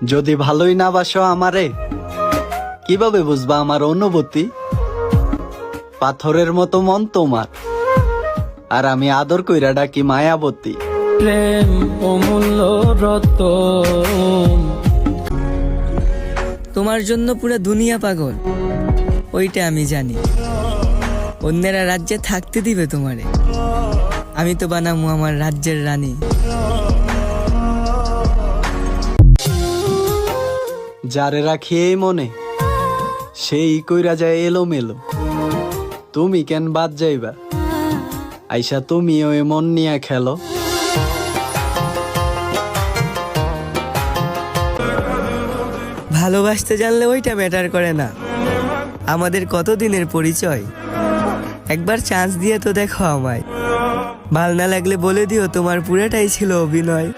যদি ভালোই না বাসো আমারে, কিভাবে বুঝবা আমার অনুভূতি? পাথরের মতো মন তোমার, আর আমি আদর কইরা ডাকি মায়াবতী। প্রেম অমূল্য রতন, তোমার জন্য পুরো দুনিয়া পাগল, ওইটা আমি জানি। অন্যেরা রাজ্যে থাকতে দিবে তোমারে, আমি তো বানামু আমার রাজ্যের রানী। যারে রাখি এই মনে, সেই কইরা যায় এলোমেলো। তুমি কেন বাদ যাইবা? আইসা তুমিও এ মন নিয়া খেলো। ভালোবাসতে জানলে ওইটা ম্যাটার করে না, আমাদের কতদিনের পরিচয়। একবার চান্স দিয়ে তো দেখো আমায়, ভাল না লাগলে বলে দিও তোমার পুরোটাই ছিল অভিনয়।